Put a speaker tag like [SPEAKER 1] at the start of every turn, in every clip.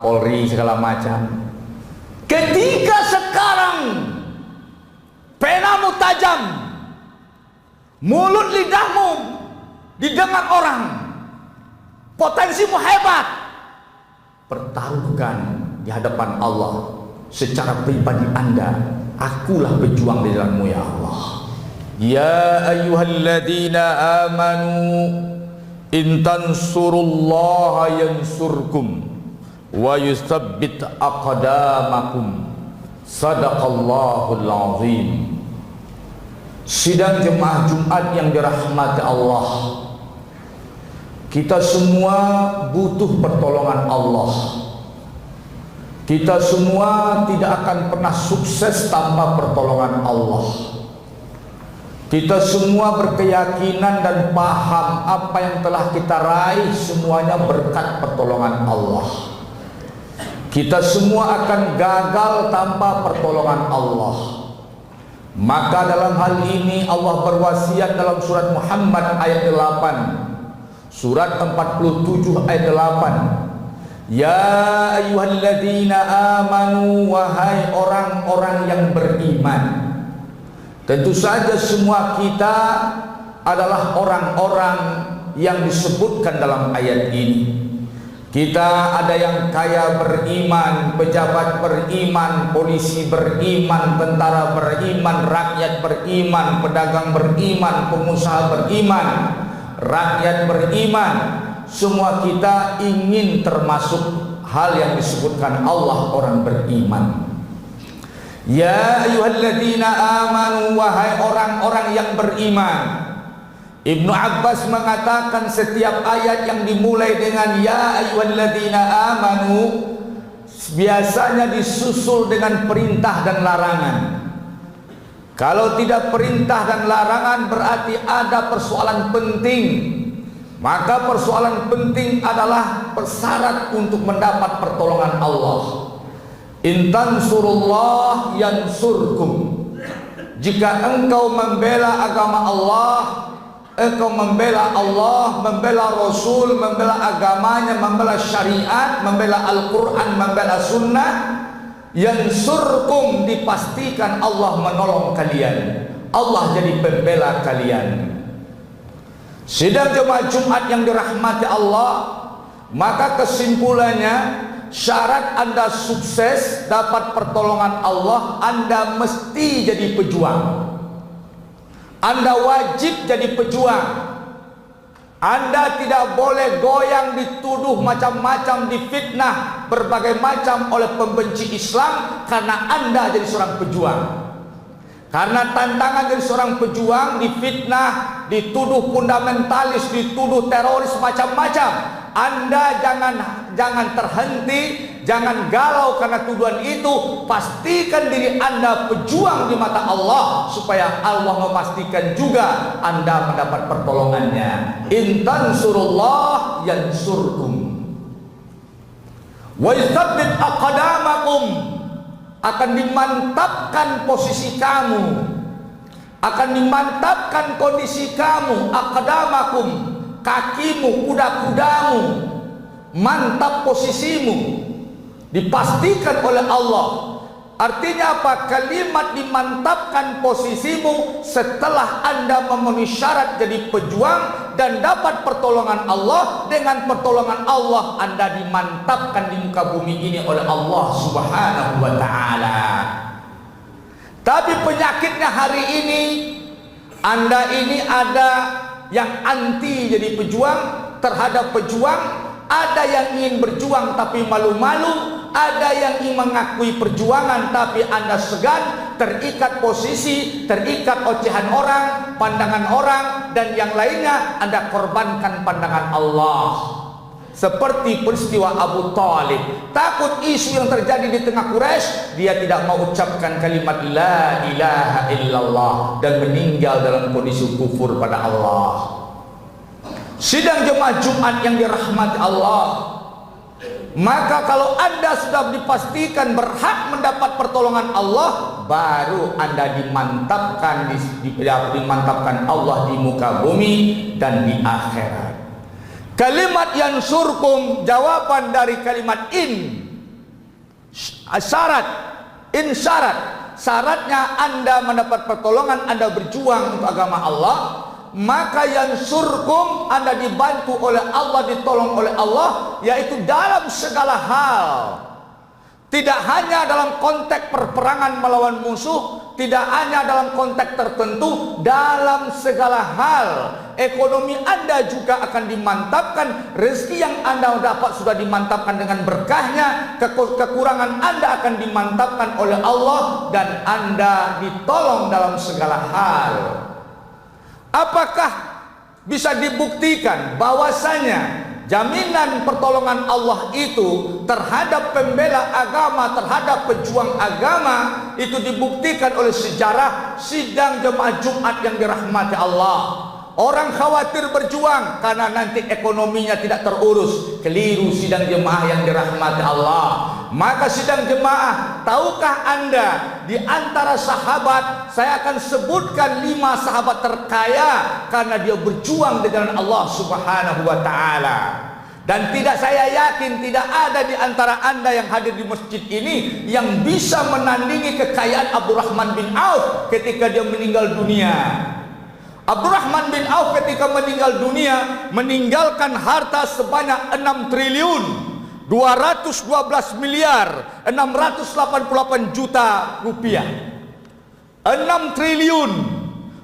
[SPEAKER 1] Polri segala macam. Ketika sekarang penamu tajam, mulut lidahmu didengar orang, potensimu hebat, pertaruhkan di hadapan Allah secara pribadi Anda. Akulah pejuang di dalammu ya Allah. Ya ayyuhalladzina amanu in tansurullaha yansurkum wa yutsabbit aqdamakum. Sadaqallahul azim. Sidang jemaah Jumat yang dirahmati Allah, kita semua butuh pertolongan Allah. Kita semua tidak akan pernah sukses tanpa pertolongan Allah. Kita semua berkeyakinan dan paham apa yang telah kita raih semuanya berkat pertolongan Allah. Kita semua akan gagal tanpa pertolongan Allah. Maka dalam hal ini Allah berwasiat dalam surat Muhammad ayat 8, surat 47 ayat 8. Ya ayyuhalladzina amanu, wahai orang-orang yang beriman. Tentu saja semua kita adalah orang-orang yang disebutkan dalam ayat ini. Kita ada yang kaya beriman, pejabat beriman, polisi beriman, tentara beriman, rakyat beriman, pedagang beriman, pengusaha beriman, rakyat beriman. Semua kita ingin termasuk hal yang disebutkan Allah orang beriman. Ya ayyuhalladzina amanu, wahai orang-orang yang beriman. Ibnu Abbas mengatakan setiap ayat yang dimulai dengan ya ayyuhalladzina amanu biasanya disusul dengan perintah dan larangan. Kalau tidak perintah dan larangan berarti ada persoalan penting. Maka persoalan penting adalah persyarat untuk mendapat pertolongan Allah. In tansurullah yansurkum. Jika engkau membela agama Allah, engkau membela Allah, membela Rasul, membela agamanya, membela syariat, membela Al-Quran, membela sunnah, yansurkum, dipastikan Allah menolong kalian. Allah jadi pembela kalian. Sidang jemaah Jumat yang dirahmati Allah, maka kesimpulannya syarat Anda sukses dapat pertolongan Allah, Anda mesti jadi pejuang. Anda wajib jadi pejuang. Anda tidak boleh goyang, dituduh macam-macam, difitnah berbagai macam oleh pembenci Islam karena Anda jadi seorang pejuang. Karena tantangan dari seorang pejuang difitnah, dituduh fundamentalis, dituduh teroris macam-macam. Anda jangan terhenti, jangan galau karena tuduhan itu. Pastikan diri Anda pejuang di mata Allah supaya Allah memastikan juga Anda mendapat pertolongannya. In tansurullah yansurkum wa yutsabbit aqdamakum. Akan dimantapkan posisi kamu, akan dimantapkan kondisi kamu, aqdamakum, kakimu, kuda-kudamu, mantap posisimu, dipastikan oleh Allah. Artinya apa? Kalimat dimantapkan posisimu setelah Anda memenuhi syarat jadi pejuang dan dapat pertolongan Allah. Dengan pertolongan Allah Anda dimantapkan di muka bumi ini oleh Allah Subhanahu wa ta'ala. Tapi penyakitnya hari ini, Anda ini ada yang anti jadi pejuang terhadap pejuang, ada yang ingin berjuang tapi malu-malu, ada yang ingin mengakui perjuangan tapi Anda segan, terikat posisi, terikat ocehan orang, pandangan orang, dan yang lainnya. Anda korbankan pandangan Allah. Seperti peristiwa Abu Talib, takut isu yang terjadi di tengah Quraisy, dia tidak mau ucapkan kalimat la ilaha illallah dan meninggal dalam kondisi kufur pada Allah. Sidang jemaah Jumat yang dirahmati Allah, maka kalau Anda sudah dipastikan berhak mendapat pertolongan Allah, baru Anda dimantapkan dimantapkan Allah di muka bumi dan di akhirat. Kalimat yansurkum jawaban dari kalimat in. Syarat, syaratnya Anda mendapat pertolongan, Anda berjuang untuk agama Allah, maka yansurkum, Anda dibantu oleh Allah, ditolong oleh Allah, yaitu dalam segala hal. Tidak hanya dalam konteks perperangan melawan musuh, tidak hanya dalam konteks tertentu, dalam segala hal. Ekonomi Anda juga akan dimantapkan, rezeki yang Anda dapat sudah dimantapkan dengan berkahnya, kekurangan Anda akan dimantapkan oleh Allah, dan Anda ditolong dalam segala hal. Apakah bisa dibuktikan bahwasanya jaminan pertolongan Allah itu terhadap pembela agama, terhadap pejuang agama, itu dibuktikan oleh sejarah sidang jemaah Jumat yang dirahmati Allah. Orang khawatir berjuang karena nanti ekonominya tidak terurus. Keliru sidang jemaah yang dirahmati Allah. Maka sidang jemaah, tahukah Anda, di antara sahabat, saya akan sebutkan 5 sahabat terkaya karena dia berjuang dengan Allah Subhanahu wa ta'ala. Dan saya yakin tidak ada di antara Anda yang hadir di masjid ini yang bisa menandingi kekayaan Abdurrahman bin Auf ketika dia meninggal dunia. Abdurrahman bin Auf ketika meninggal dunia meninggalkan harta sebanyak 6 triliun 212 miliar 688 juta rupiah. 6 triliun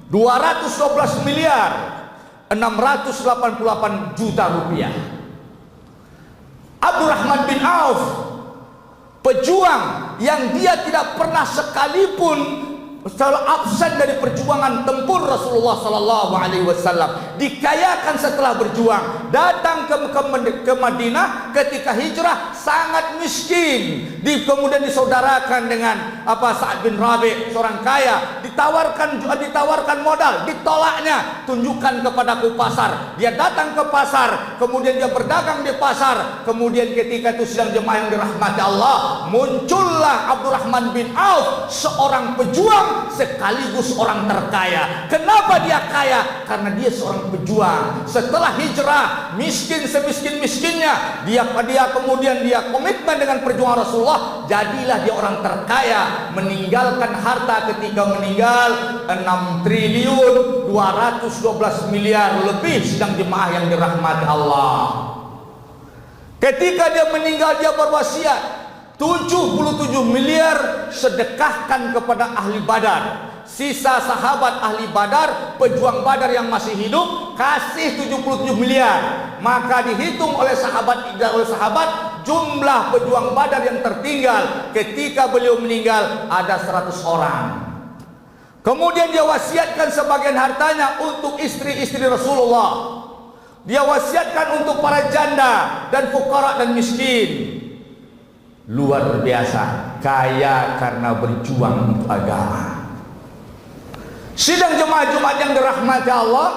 [SPEAKER 1] 212 miliar 688 juta rupiah. Abdurrahman bin Auf, pejuang yang dia tidak pernah sekalipun selalu absen dari perjuangan tempur Rasulullah sallallahu alaihi wasallam, dikayakan setelah berjuang, datang ke Madinah ketika hijrah sangat miskin, kemudian disaudarakan dengan Sa'ad bin Rabi', seorang kaya, ditawarkan modal, ditolaknya, tunjukkan kepadaku pasar. Dia datang ke pasar, kemudian dia berdagang di pasar, kemudian ketika itu sedang jemaah yang dirahmati Allah, muncullah Abdurrahman bin Auf, seorang pejuang sekaligus orang terkaya. Kenapa dia kaya? Karena dia seorang pejuang. Setelah hijrah, miskin semiskin-miskinnya, dia kemudian dia komitmen dengan perjuangan Rasulullah, jadilah dia orang terkaya, meninggalkan harta ketika meninggal 6 triliun 212 miliar lebih sidang jemaah yang dirahmati Allah. Ketika dia meninggal, dia berwasiat 77 miliar sedekahkan kepada ahli Badar. Sisa sahabat ahli Badar, pejuang Badar yang masih hidup, kasih 77 miliar. Maka dihitung oleh sahabat jumlah pejuang Badar yang tertinggal ketika beliau meninggal ada 100 orang. Kemudian dia wasiatkan sebagian hartanya untuk istri-istri Rasulullah. Dia wasiatkan untuk para janda dan fuqara dan miskin. Luar biasa, kaya karena berjuang untuk agama. Sidang jemaah Jumat yang dirahmati Allah,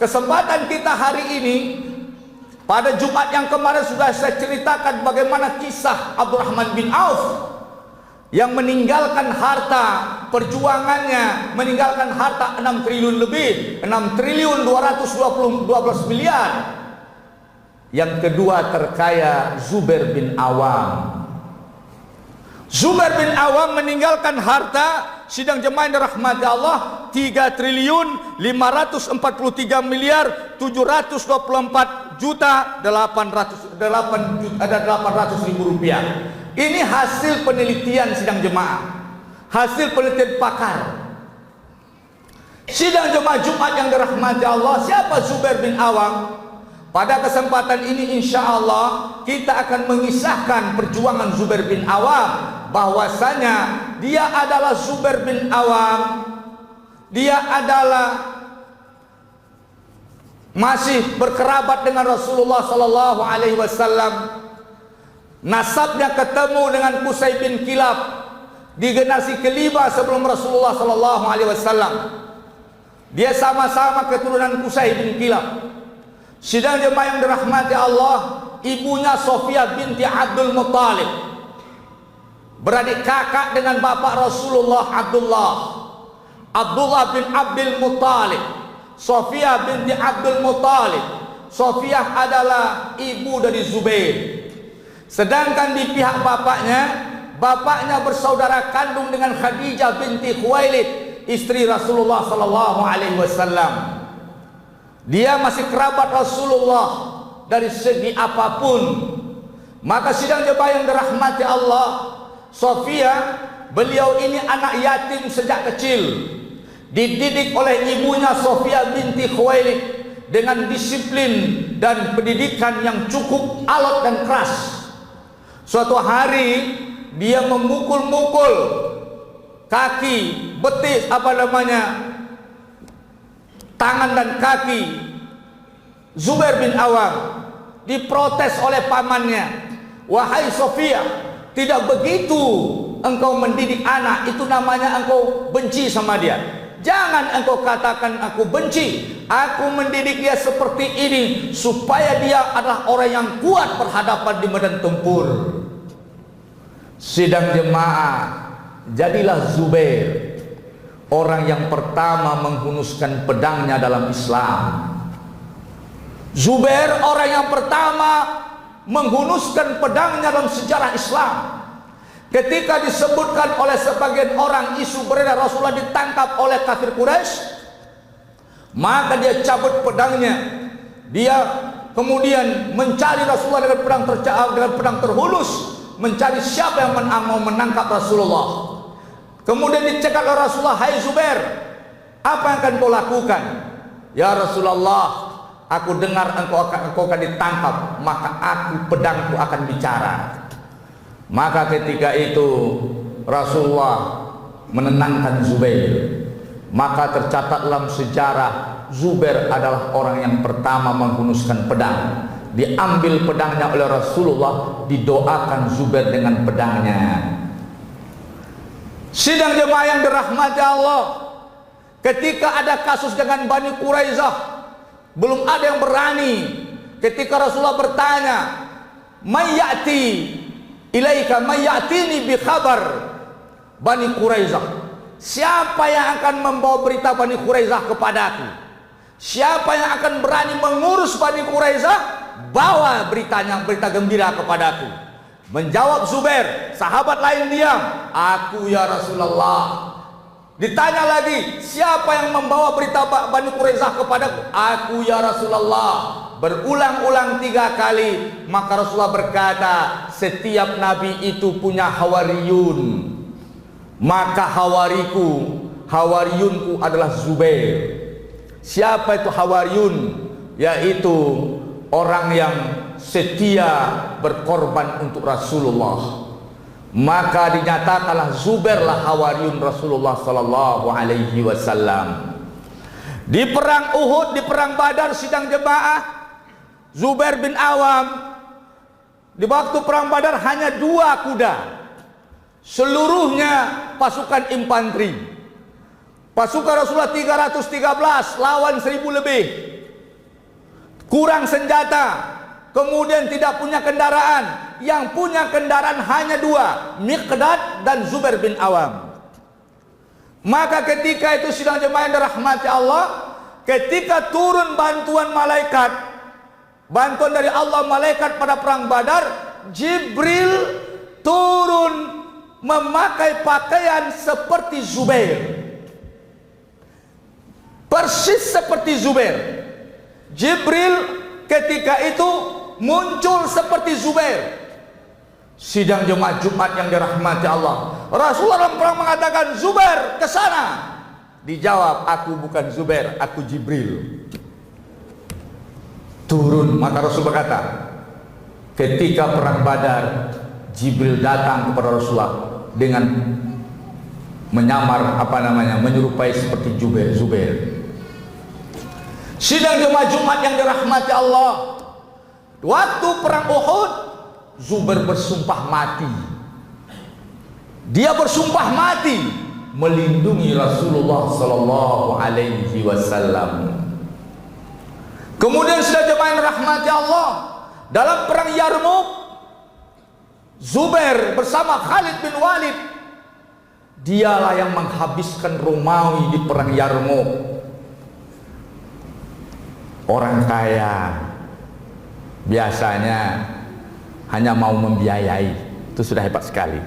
[SPEAKER 1] kesempatan kita hari ini, pada Jumat yang kemarin sudah saya ceritakan bagaimana kisah Abdurrahman bin Auf yang meninggalkan harta perjuangannya, meninggalkan harta 6 triliun lebih, 6 triliun 212 miliar. Yang kedua terkaya Zubair bin Awam. Zubair bin Awam meninggalkan harta, sidang jemaah yang dirahmati Allah, 3 triliun 543 miliar 724 juta 800 ribu rupiah. Ini hasil penelitian sidang jemaah, hasil penelitian pakar. Sidang jemaah Jumat yang dirahmati Allah, siapa Zubair bin Awam? Pada kesempatan ini insya Allah kita akan mengisahkan perjuangan Zubair bin Awam, bahwasanya dia adalah Zubair bin Awam, dia adalah masih berkerabat dengan Rasulullah sallallahu alaihi wasallam. Nasabnya ketemu dengan Qusay bin Kilab di generasi kelima sebelum Rasulullah sallallahu alaihi wasallam. Dia sama-sama keturunan Qusay bin Kilab. Sidang jemaah yang dirahmati Allah, ibunya Sofia binti Abdul Muttalib, beradik kakak dengan bapak Rasulullah Abdullah bin Abdul Muttalib. Sofia binti Abdul Muttalib, Sofia adalah ibu dari Zubair. Sedangkan di pihak bapaknya, bapaknya bersaudara kandung dengan Khadijah binti Khuwailid, istri Rasulullah sallallahu alaihi wasallam. Dia masih kerabat Rasulullah dari segi apapun. Maka sidang jemaah yang dirahmati Allah, Sofia, beliau ini anak yatim sejak kecil, dididik oleh ibunya Sofia binti Khuwailid dengan disiplin dan pendidikan yang cukup alot dan keras. Suatu hari dia memukul-mukul kaki, betis, tangan dan kaki Zubair bin Awam. Diprotes oleh pamannya, "Wahai Sofia, tidak begitu engkau mendidik anak, itu namanya engkau benci sama dia. Jangan engkau katakan aku benci. Aku mendidik dia seperti ini supaya dia adalah orang yang kuat berhadapan di medan tempur." Sidang jemaah, jadilah Zubair orang yang pertama menghunuskan pedangnya dalam Islam. Zubair orang yang pertama menghunuskan pedangnya dalam sejarah Islam. Ketika disebutkan oleh sebagian orang isu beredar Rasulullah ditangkap oleh kafir Quraisy, maka dia cabut pedangnya. Dia kemudian mencari Rasulullah dengan pedang terhunus, mencari siapa yang mau menangkap Rasulullah. Kemudian dicekal oleh Rasulullah, "Hai Zubair, apa yang akan kau lakukan?" "Ya Rasulullah, aku dengar engkau akan ditangkap, maka pedangku akan bicara." Maka ketika itu Rasulullah menenangkan Zubair. Maka tercatat dalam sejarah, Zubair adalah orang yang pertama menghunuskan pedang. Diambil pedangnya oleh Rasulullah, didoakan Zubair dengan pedangnya. Sidang jemaah yang dirahmati Allah, ketika ada kasus dengan Bani Quraisyah, belum ada yang berani. Ketika Rasulullah bertanya, "Mayyati ilaika mayyatini bi khabar Bani Quraisyah." Siapa yang akan membawa berita Bani Quraisyah kepadaku? Siapa yang akan berani mengurus Bani Quraisyah? Bawa beritanya, berita gembira kepadaku. Menjawab Zubair, sahabat lain diam. "Aku ya Rasulullah." Ditanya lagi, siapa yang membawa berita Bani Quraisyah kepadaku? "Aku ya Rasulullah." Berulang-ulang 3 kali. Maka Rasulullah berkata, setiap nabi itu punya hawariyun. Maka hawariyunku adalah Zubair. Siapa itu hawariyun? Yaitu orang yang setia berkorban untuk Rasulullah. Maka dinyatakanlah Zubairlah hawariyun Rasulullah sallallahu alaihi wasallam. Di perang Uhud, di perang Badar, sidang jemaah, Zubair bin Awam di waktu perang Badar hanya 2 kuda. Seluruhnya pasukan infanteri. Pasukan Rasulullah 313 lawan 1000 lebih. Kurang senjata. Kemudian tidak punya kendaraan. Yang punya kendaraan hanya 2, Miqdad dan Zubair bin Awam. Maka ketika itu sidang jemaah yang dirahmati Allah, ketika turun bantuan malaikat, bantuan dari Allah malaikat pada perang Badar, Jibril turun memakai pakaian seperti Zubair. Persis seperti Zubair. Jibril ketika itu muncul seperti Zubair. Sidang jemaah Jumat yang dirahmati Allah, Rasulullah dalam perang mengatakan, "Zubair, ke sana." Dijawab, "Aku bukan Zubair, aku Jibril." Turun, maka Rasul berkata, ketika perang Badar, Jibril datang kepada Rasulullah dengan menyamar menyerupai seperti Zubair. Sidang jemaah Jumat yang dirahmati Allah, waktu perang Uhud, Zubair bersumpah mati. Dia bersumpah mati melindungi Rasulullah sallallahu alaihi wasallam. Kemudian sudah jemaah yang dirahmati Allah, dalam perang Yarmuk, Zubair bersama Khalid bin Walid, dialah yang menghabiskan Romawi di perang Yarmuk. Orang kaya biasanya hanya mau membiayai, itu sudah hebat sekali.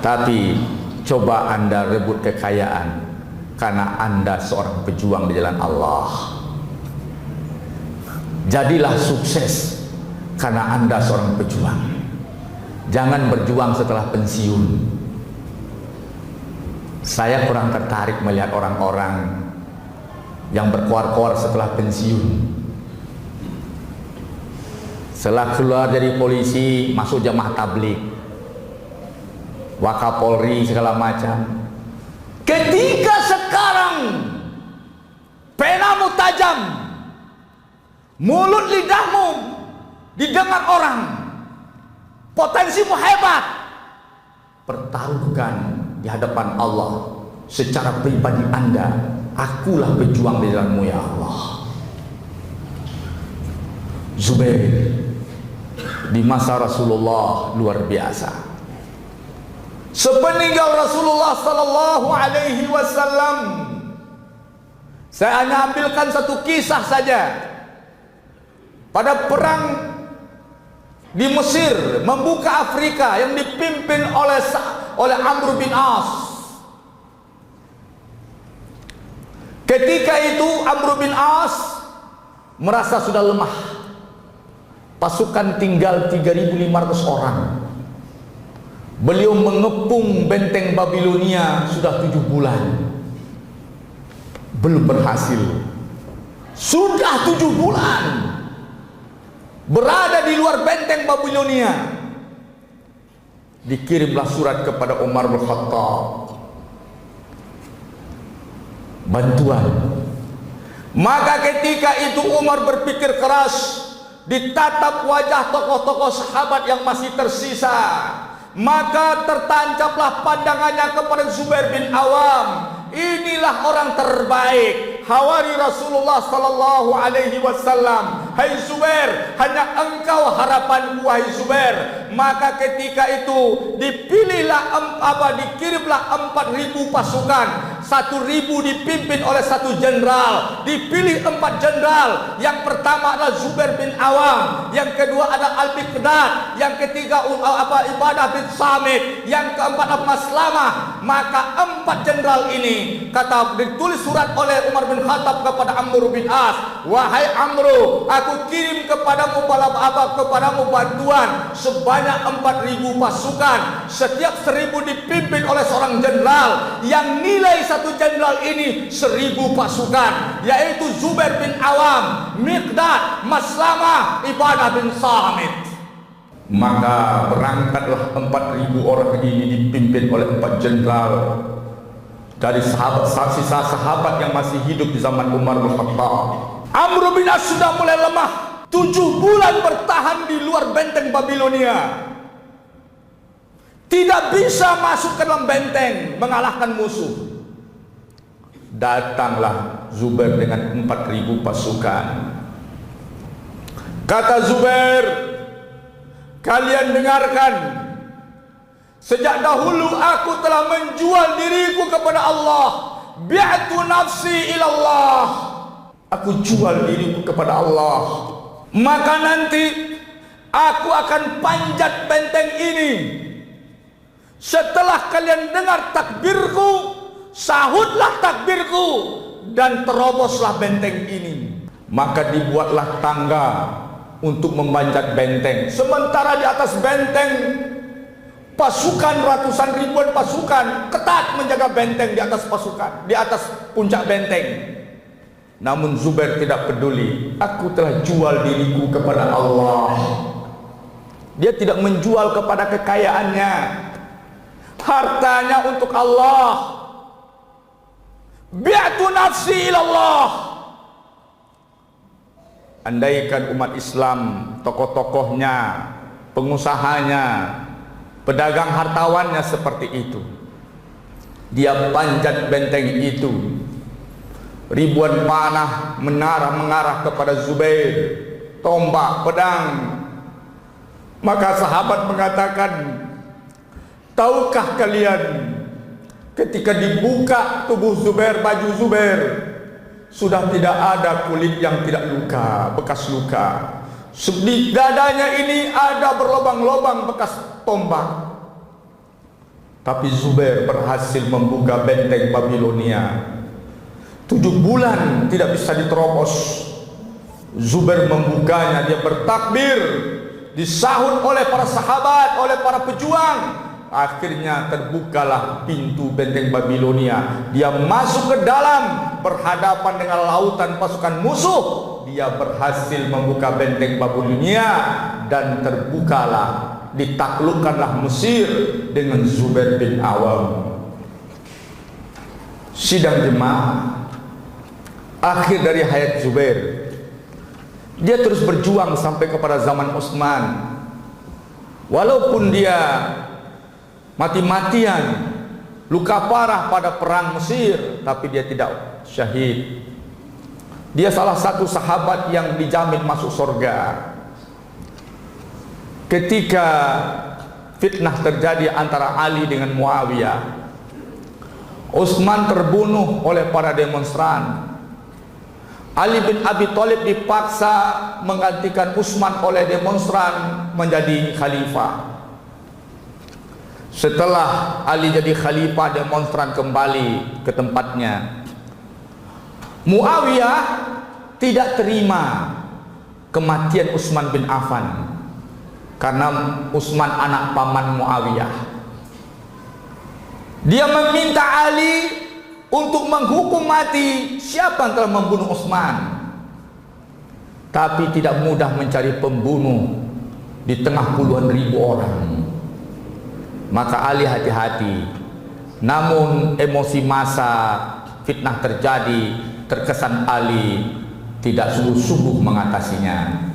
[SPEAKER 1] Tapi coba Anda rebut kekayaan karena Anda seorang pejuang di jalan Allah. Jadilah sukses karena Anda seorang pejuang. Jangan berjuang setelah pensiun. Saya kurang tertarik melihat orang-orang yang berkoar-koar setelah pensiun. Setelah keluar dari polisi, masuk jamaah tablik, Wakapolri segala macam. Ketika sekarang penamu tajam, mulut lidahmu didengar orang, potensimu hebat, pertaruhkan di hadapan Allah secara pribadi Anda. Akulah pejuang di jalanmu ya Allah. Zubair di masa Rasulullah luar biasa. Sepeninggal Rasulullah sallallahu alaihi wasallam, saya hanya ambilkan satu kisah saja. Pada perang di Mesir membuka Afrika yang dipimpin oleh Amr bin As. Ketika itu Amr bin As merasa sudah lemah. Pasukan tinggal 3.500 orang. Beliau mengepung benteng Babilonia sudah 7 bulan. Belum berhasil. Sudah 7 bulan berada di luar benteng Babilonia. Dikirimlah surat kepada Umar bin Khattab, bantuan. Maka ketika itu Umar berpikir keras, ditatap wajah tokoh-tokoh sahabat yang masih tersisa, maka tertancaplah pandangannya kepada Zubair bin Awam. Inilah orang terbaik, hawari Rasulullah sallallahu alaihi wasallam. Hai Zubair, hanya engkau harapan wahai Zubair. Maka ketika itu dikirimlah 4.000 pasukan. 1.000 dipimpin oleh 1 jenderal. Dipilih 4 jenderal. Yang pertama adalah Zubair bin Awam, yang kedua adalah Al-Miqdad, yang ketiga Ibadah bin Samit, yang keempat Maslamah. Maka 4 jenderal ini ditulis surat oleh Umar bin Khattab kepada Amr bin As. Wahai Amru, aku kirim kepadamu bantuan sebanyak 4.000 pasukan. Setiap 1.000 dipimpin oleh seorang jenderal, yang nilai 1 jenderal ini 1.000 pasukan, yaitu Zubair bin Awam, Miqdad, Maslamah, Ibadah bin Samit. Maka berangkatlah 4.000 orang ini dipimpin oleh 4 jenderal dari sisa sahabat yang masih hidup di zaman Umar bin Khattab. Amr bin As sudah mulai lemah. 7 bulan bertahan di luar benteng Babilonia, tidak bisa masuk ke dalam benteng mengalahkan musuh. Datanglah Zubair dengan 4.000 pasukan. Kata Zubair, kalian dengarkan, sejak dahulu aku telah menjual diriku kepada Allah. Bi'tu nafsi ilallah. Aku jual diriku kepada Allah. Maka nanti aku akan panjat benteng ini. Setelah kalian dengar takbirku, sahutlah takbirku dan teroboslah benteng ini. Maka dibuatlah tangga untuk memanjat benteng. Sementara di atas benteng pasukan, ratusan ribuan pasukan ketat menjaga benteng di atas pasukan, di atas puncak benteng. Namun Zubair tidak peduli. Aku telah jual diriku kepada Allah. Dia tidak menjual kepada kekayaannya, hartanya untuk Allah. Bi'tu nafsi ilallah. Andaikan umat Islam, tokoh-tokohnya, pengusahanya, pedagang hartawannya seperti itu, dia panjat benteng itu. Ribuan panah mengarah kepada Zubair, tombak, pedang. Maka sahabat mengatakan, tahukah kalian, ketika dibuka tubuh Zubair, baju Zubair, sudah tidak ada kulit yang tidak luka, bekas luka. Di dadanya ini ada berlobang-lobang bekas tombak. Tapi Zubair berhasil membuka benteng Babilonia. 7 bulan tidak bisa diterobos. Zubair membukanya, dia bertakbir, disahut oleh para sahabat, oleh para pejuang. Akhirnya terbukalah pintu benteng Babilonia. Dia masuk ke dalam, berhadapan dengan lautan pasukan musuh. Dia berhasil membuka benteng Babilonia dan terbukalah, ditaklukkanlah Mesir dengan Zubair bin Awam. Sidang jemaah, akhir dari hayat Zubair, dia terus berjuang sampai kepada zaman Utsman. Walaupun dia mati-matian, luka parah pada perang Mesir, tapi dia tidak syahid. Dia salah satu sahabat yang dijamin masuk surga. Ketika fitnah terjadi antara Ali dengan Muawiyah, Utsman terbunuh oleh para demonstran. Ali bin Abi Thalib dipaksa menggantikan Utsman oleh demonstran menjadi khalifah. Setelah Ali jadi khalifah, demonstran kembali ke tempatnya. Muawiyah tidak terima kematian Utsman bin Affan, karena Utsman anak paman Muawiyah. Dia meminta Ali untuk menghukum mati siapa yang telah membunuh Utsman. Tapi tidak mudah mencari pembunuh di tengah puluhan ribu orang. Maka Ali hati-hati. Namun emosi massa, fitnah terjadi, terkesan Ali tidak sungguh-sungguh mengatasinya.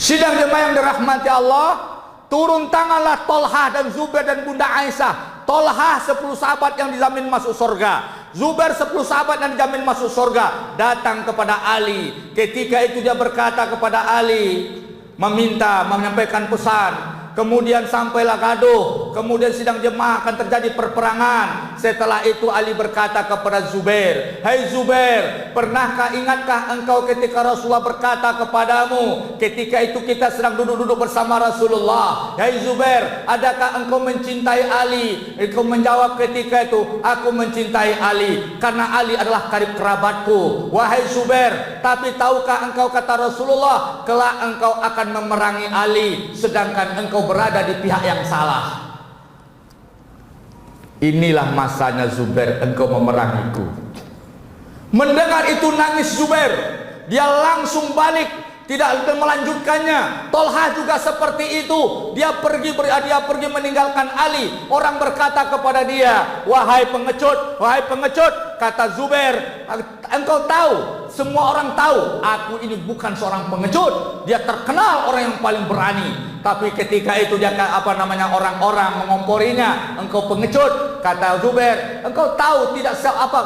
[SPEAKER 1] Sidang jemaah yang dirahmati Allah, turun tanganlah Tolhah dan Zubair dan Bunda Aisyah. Tolhah 10 sahabat yang dijamin masuk surga, Zubair 10 sahabat yang dijamin masuk surga, datang kepada Ali. Ketika itu dia berkata kepada Ali, menyampaikan pesan. Kemudian sampailah gaduh, kemudian sidang jemaah akan terjadi perperangan. Setelah itu Ali berkata kepada Zubair, "Hai Zubair, ingatkah engkau ketika Rasulullah berkata kepadamu, ketika itu kita sedang duduk-duduk bersama Rasulullah, hai Zubair, adakah engkau mencintai Ali?" Engkau menjawab ketika itu, "Aku mencintai Ali karena Ali adalah karib kerabatku." Wahai Zubair, tapi tahukah engkau, kata Rasulullah, kelak engkau akan memerangi Ali, sedangkan engkau berada di pihak yang salah. Inilah masanya Zubair, engkau memerangiku. Mendengar itu nangis Zubair, dia langsung balik, tidak melanjutkannya. Tolhah juga seperti itu, dia pergi meninggalkan Ali. Orang berkata kepada dia, wahai pengecut, kata Zubair, engkau tahu, semua orang tahu aku ini bukan seorang pengecut. Dia terkenal orang yang paling berani. Tapi ketika itu dia orang-orang mengomporinya, engkau pengecut. Kata Zubair, engkau tahu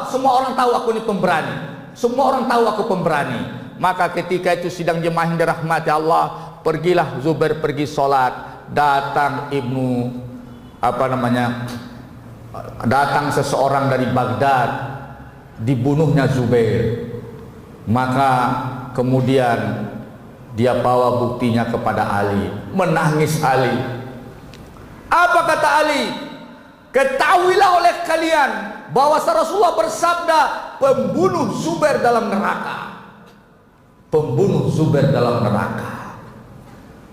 [SPEAKER 1] semua orang tahu aku ini pemberani. Semua orang tahu aku pemberani. Maka ketika itu sidang jemaah yang dirahmati Allah, pergilah Zubair pergi sholat. Datang datang seseorang dari Baghdad, dibunuhnya Zubair. Maka kemudian dia bawa buktinya kepada Ali. Menangis Ali. Apa kata Ali? Ketahuilah oleh kalian bahwa Rasulullah bersabda, pembunuh Zubair dalam neraka. Pembunuh Zubair dalam neraka.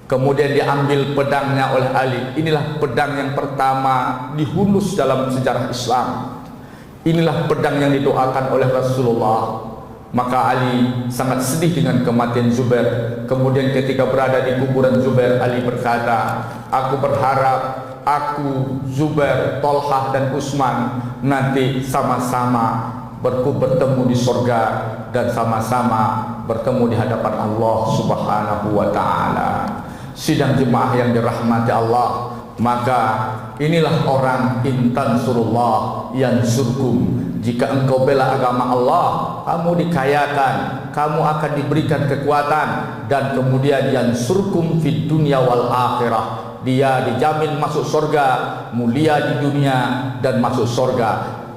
[SPEAKER 1] Kemudian diambil pedangnya oleh Ali. Inilah pedang yang pertama dihunus dalam sejarah Islam. Inilah pedang yang didoakan oleh Rasulullah. Maka Ali sangat sedih dengan kematian Zubair. Kemudian ketika berada di kuburan Zubair, Ali berkata, aku berharap aku, Zubair, Tolhah dan Utsman nanti sama-sama bertemu di surga dan sama-sama bertemu di hadapan Allah Subhanahu wa ta'ala. Sidang jemaah yang dirahmati Allah, maka inilah orang intan surullah yansurkum. Jika engkau bela agama Allah, kamu dikayakan, kamu akan diberikan kekuatan, dan kemudian yansurkum fid dunya wal akhirah. Dia dijamin masuk surga, mulia di dunia dan masuk surga.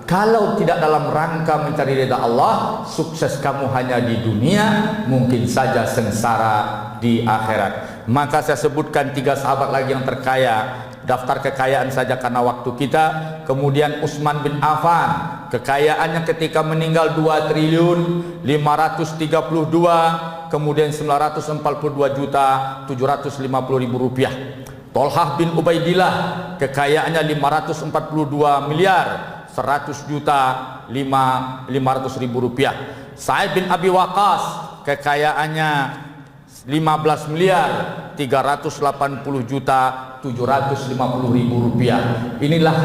[SPEAKER 1] Kalau tidak dalam rangka mencari ridha Allah, sukses kamu hanya di dunia, mungkin saja sengsara di akhirat. Maka saya sebutkan 3 sahabat lagi yang terkaya. daftar kekayaan saja karena waktu kita. Kemudian Utsman bin Affan, kekayaannya ketika meninggal 2 triliun 532, kemudian 942.750.000 rupiah. Tolhah bin Ubaidillah, kekayaannya 542 miliar 100.500.000 rupiah. Sa'id bin Abi Waqqas, kekayaannya 15 miliar 380.750.000 rupiah. Inilah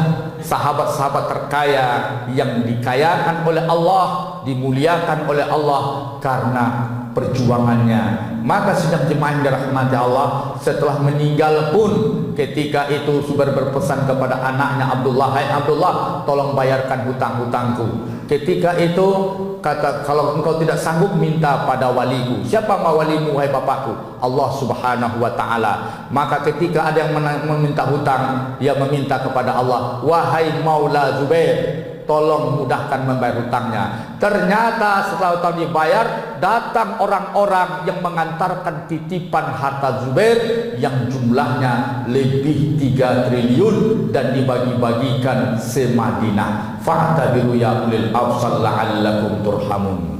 [SPEAKER 1] sahabat-sahabat terkaya yang dikayakan oleh Allah, dimuliakan oleh Allah karena perjuangannya. Maka sidang jemaah yang dirahmati Allah, setelah meninggal pun ketika itu Zubair berpesan kepada anaknya Abdullah, "Hai Abdullah, tolong bayarkan hutang-hutangku." Ketika itu kata, "Kalau engkau tidak sanggup, minta pada waliku." Siapa walimu wahai bapakku? Allah Subhanahu wa taala. Maka ketika ada yang meminta hutang, dia meminta kepada Allah, "Wahai Maula Zubair, tolong mudahkan membayar hutangnya." Ternyata setelah hutang dibayar, datang orang-orang yang mengantarkan titipan harta Zubair yang jumlahnya lebih 3 triliun dan dibagi-bagikan se-Madinah. Fa'tabiru ya ulil absar la'allakum turhamun.